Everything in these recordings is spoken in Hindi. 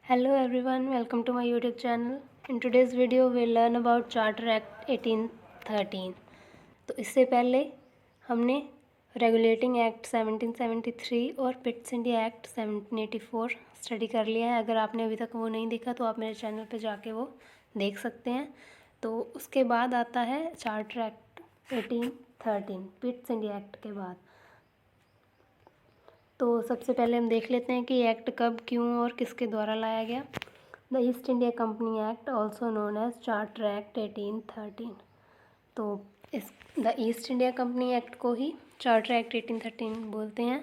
Hello everyone, welcome to my YouTube channel. In today's video we'll learn about Charter Act 1813. तो इससे पहले हमने रेगुलेटिंग एक्ट 1773 और पिट्स इंडिया एक्ट 1784 स्टडी कर लिया है। अगर आपने अभी तक वो नहीं देखा तो आप मेरे चैनल पे जाके वो देख सकते हैं। तो उसके बाद आता है charter act 1813, Pitt's India act के बाद। तो सबसे पहले हम देख लेते हैं कि एक्ट कब, क्यों और किसके द्वारा लाया गया। The East India Company Act also known as charter act 1813। तो इस the East India Company Act को ही चार्टर एक्ट 1813 बोलते हैं।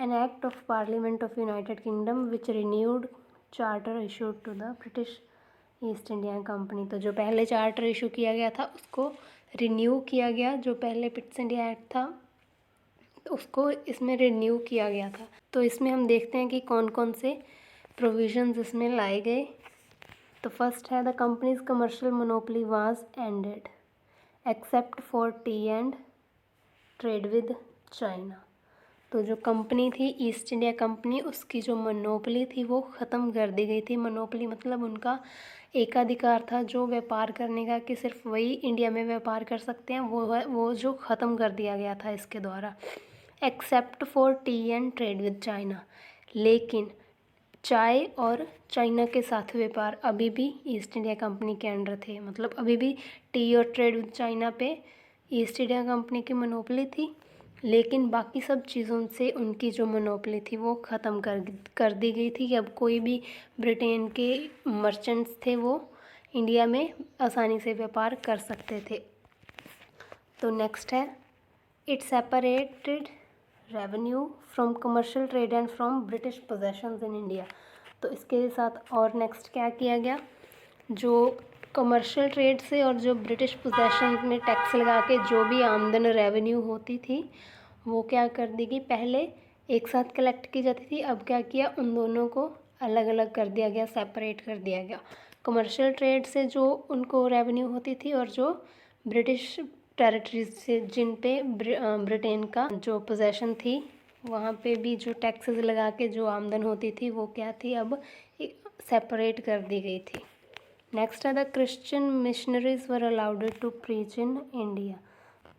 An act of parliament of United Kingdom which renewed charter issued to the British East India Company. तो जो पहले चार्टर इशू किया गया था उसको रिन्यू किया गया। जो पहले पिट्स इंडिया एक्ट था उसको इसमें रिन्यू किया गया था। तो इसमें हम देखते हैं कि कौन कौन से प्रोविजंस इसमें लाए गए। तो फर्स्ट है the companies commercial monopoly was ended except for T and trade with China. तो जो कंपनी थी ईस्ट इंडिया कंपनी, उसकी जो मोनोपोली थी वो ख़त्म कर दी गई थी। मोनोपोली मतलब उनका एकाधिकार था जो व्यापार करने का, कि सिर्फ वही इंडिया में व्यापार कर सकते हैं, वो जो ख़त्म कर दिया गया था इसके द्वारा। Except for T and trade with China, लेकिन चाय और चाइना के साथ व्यापार अभी भी ईस्ट इंडिया कंपनी के अंडर थे। मतलब अभी भी टी और ट्रेड विद चाइना पे ईस्ट इंडिया कंपनी की मोनोपोली थी, लेकिन बाकी सब चीज़ों से उनकी जो मोनोपोली थी वो ख़त्म कर दी गई थी कि अब कोई भी ब्रिटेन के मर्चेंट्स थे वो इंडिया में आसानी से व्यापार कर सकते थे। तो नेक्स्ट है it separated revenue from commercial trade and from British possessions in India. तो इसके साथ और नेक्स्ट क्या किया गया, जो कमर्शियल ट्रेड से और जो ब्रिटिश पोजेशन में टैक्स लगा के जो भी आमदन रेवेन्यू होती थी वो क्या कर दी गई, पहले एक साथ कलेक्ट की जाती थी, अब क्या किया, उन दोनों को अलग अलग कर दिया गया, सेपरेट कर दिया गया। कमर्शियल ट्रेड से जो उनको रेवेन्यू होती थी और जो ब्रिटिश टेरिटरीज से जिन पे ब्रिटेन का जो पोजेशन थी वहाँ पे भी जो टैक्सेस लगा के जो आमदन होती थी वो क्या थी, अब सेपरेट कर दी गई थी। नेक्स्ट है the Christian missionaries were allowed to preach in India.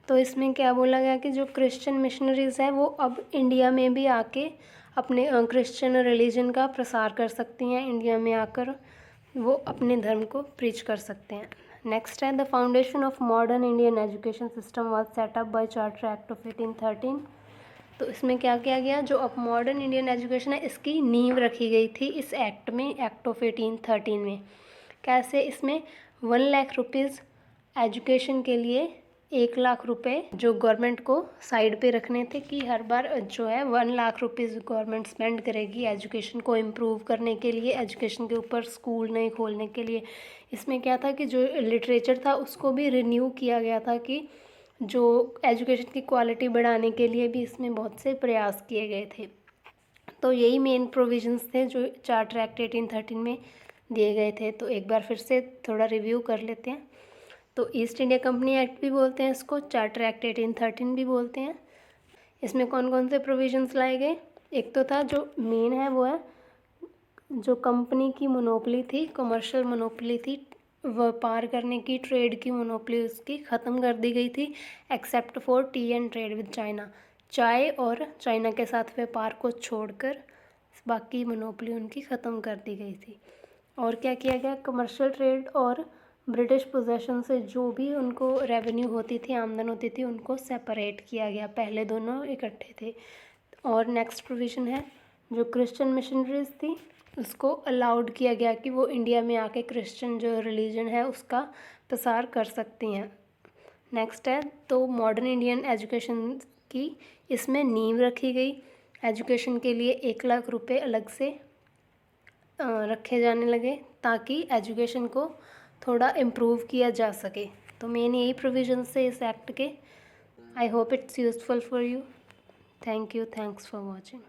तो इसमें क्या बोला गया कि जो क्रिश्चियन मिशनरीज है वो अब इंडिया में भी आके अपने क्रिश्चियन रिलीजन का प्रसार कर सकती हैं। इंडिया में आकर वो अपने धर्म को प्रीच कर सकते हैं। नेक्स्ट है the foundation of modern Indian education system was set up by charter act of 1813। तो इसमें क्या किया गया, जो अब मॉडर्न इंडियन एजुकेशन है इसकी नींव रखी गई थी इस एक्ट में, एक्ट ऑफ 1813 में। कैसे, इसमें 1 लाख रुपीज़ एजुकेशन के लिए 1 लाख रुपए जो गवर्नमेंट को साइड पे रखने थे, कि हर बार जो है 1 लाख रुपीज़ गवर्नमेंट स्पेंड करेगी एजुकेशन को इम्प्रूव करने के लिए, एजुकेशन के ऊपर स्कूल नए खोलने के लिए। इसमें क्या था कि जो लिटरेचर था उसको भी रिन्यू किया गया था, कि जो एजुकेशन की क्वालिटी बढ़ाने के लिए भी इसमें बहुत से प्रयास किए गए थे। तो यही मेन प्रोविजंस थे जो चार्टर एक्ट 1813 में दिए गए थे। तो एक बार फिर से थोड़ा रिव्यू कर लेते हैं। तो ईस्ट इंडिया कंपनी एक्ट भी बोलते हैं इसको, चार्टर एक्ट 1813 भी बोलते हैं। इसमें कौन कौन से प्रोविजंस लाए गए, एक तो था जो मेन है वो है जो कंपनी की मोनोपोली थी, कमर्शियल मोनोपोली थी, व्यापार करने की, ट्रेड की मोनोपोली उसकी ख़त्म कर दी गई थी। Except for T and trade with China, चाय और चाइना के साथ व्यापार को छोड़कर बाकी मोनोपोली उनकी ख़त्म कर दी गई थी। और क्या किया गया, कमर्शियल ट्रेड और ब्रिटिश पोजेशन से जो भी उनको रेवेन्यू होती थी, आमदन होती थी, उनको सेपरेट किया गया, पहले दोनों इकट्ठे थे। और नेक्स्ट प्रोविज़न है जो क्रिश्चियन मिशनरीज थी उसको अलाउड किया गया कि वो इंडिया में आके क्रिश्चियन जो रिलीजन है उसका प्रसार कर सकती हैं। नेक्स्ट है तो मॉडर्न इंडियन एजुकेशन की इसमें नींव रखी गई। एजुकेशन के लिए 1 लाख रुपए अलग से रखे जाने लगे ताकि एजुकेशन को थोड़ा इम्प्रूव किया जा सके। तो मेन यही प्रोविजंस है इस एक्ट के। I hope it's useful for you. Thank you, thanks for watching.